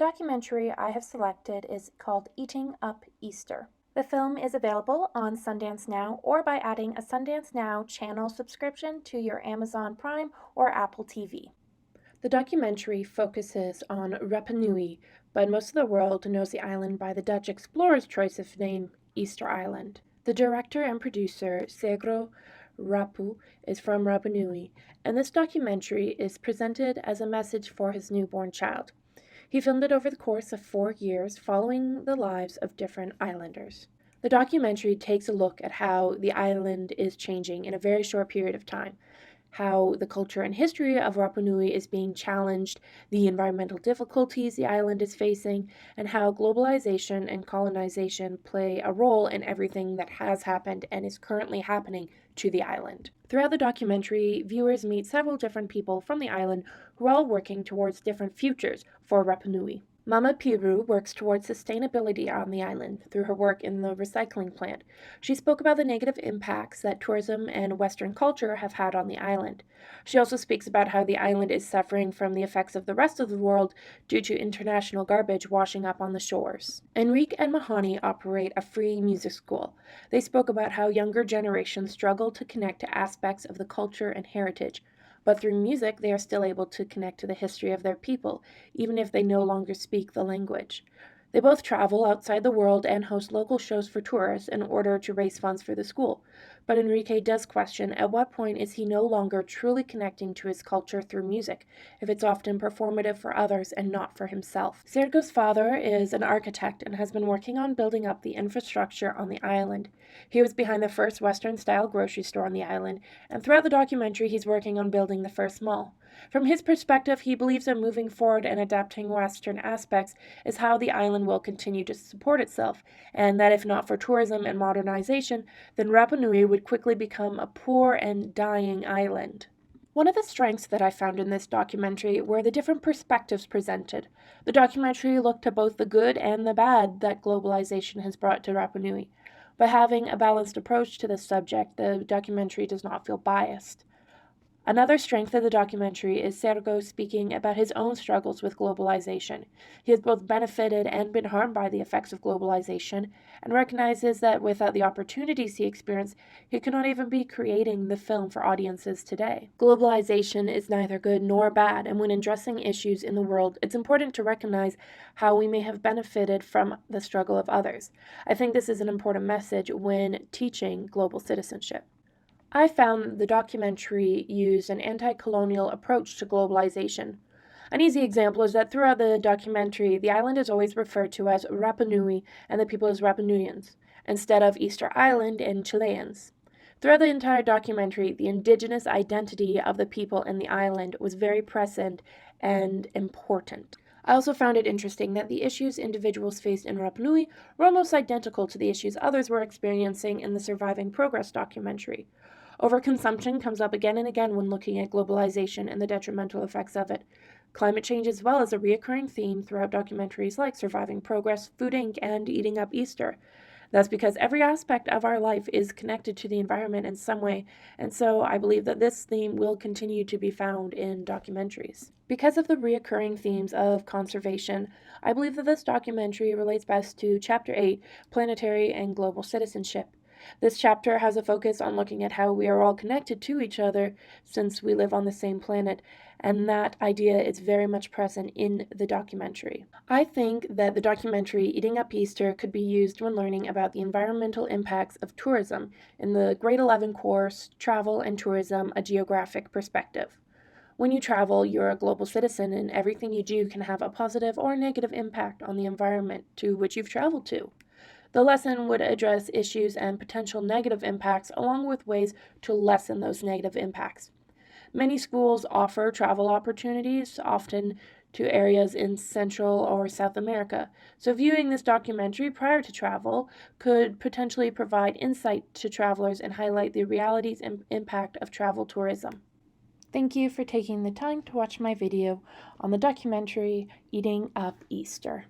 documentary I have selected is called Eating Up Easter. The film is available on Sundance Now or by adding a Sundance Now channel subscription to your Amazon Prime or Apple TV. The documentary focuses on Rapa Nui, but most of the world knows the island by the Dutch explorer's choice of name, Easter Island. The director and producer, Segro Rapu, is from Rapa Nui, and this documentary is presented as a message for his newborn child. He filmed it over the course of 4 years, following the lives of different islanders. The documentary takes a look at how the island is changing in a very short period of time, how the culture and history of Rapa Nui is being challenged, the environmental difficulties the island is facing, and how globalization and colonization play a role in everything that has happened and is currently happening to the island. Throughout the documentary, viewers meet several different people from the island who are all working towards different futures for Rapa Nui. Mama Piru works towards sustainability on the island through her work in the recycling plant. She spoke about the negative impacts that tourism and Western culture have had on the island. She also speaks about how the island is suffering from the effects of the rest of the world due to international garbage washing up on the shores. Enrique and Mahani operate a free music school. They spoke about how younger generations struggle to connect to aspects of the culture and heritage, but through music they are still able to connect to the history of their people, even if they no longer speak the language. They both travel outside the world and host local shows for tourists in order to raise funds for the school. But Enrique does question at what point is he no longer truly connecting to his culture through music, if it's often performative for others and not for himself. Sergo's father is an architect and has been working on building up the infrastructure on the island. He was behind the first Western-style grocery store on the island, and throughout the documentary he's working on building the first mall. From his perspective, he believes that moving forward and adapting Western aspects is how the island will continue to support itself, and that if not for tourism and modernization, then Rapa Nui would quickly become a poor and dying island. One of the strengths that I found in this documentary were the different perspectives presented. The documentary looked at both the good and the bad that globalization has brought to Rapa Nui. By having a balanced approach to this subject, the documentary does not feel biased. Another strength of the documentary is Sergo speaking about his own struggles with globalization. He has both benefited and been harmed by the effects of globalization, and recognizes that without the opportunities he experienced, he could not even be creating the film for audiences today. Globalization is neither good nor bad, and when addressing issues in the world, it's important to recognize how we may have benefited from the struggle of others. I think this is an important message when teaching global citizenship. I found the documentary used an anti-colonial approach to globalization. An easy example is that throughout the documentary, the island is always referred to as Rapa Nui and the people as Rapa Nuians, instead of Easter Island and Chileans. Throughout the entire documentary, the indigenous identity of the people in the island was very present and important. I also found it interesting that the issues individuals faced in Rapa Nui were almost identical to the issues others were experiencing in the Surviving Progress documentary. Overconsumption comes up again and again when looking at globalization and the detrimental effects of it. Climate change as well is a recurring theme throughout documentaries like Surviving Progress, Food Inc., and Eating Up Easter. That's because every aspect of our life is connected to the environment in some way, and so I believe that this theme will continue to be found in documentaries. Because of the recurring themes of conservation, I believe that this documentary relates best to Chapter 8, Planetary and Global Citizenship. This chapter has a focus on looking at how we are all connected to each other since we live on the same planet, and that idea is very much present in the documentary. I think that the documentary Eating Up Easter could be used when learning about the environmental impacts of tourism in the Grade 11 course, Travel and Tourism, a Geographic Perspective. When you travel, you're a global citizen, and everything you do can have a positive or negative impact on the environment to which you've traveled to. The lesson would address issues and potential negative impacts along with ways to lessen those negative impacts. Many schools offer travel opportunities, often to areas in Central or South America, so viewing this documentary prior to travel could potentially provide insight to travelers and highlight the realities and impact of travel tourism. Thank you for taking the time to watch my video on the documentary Eating Up Easter.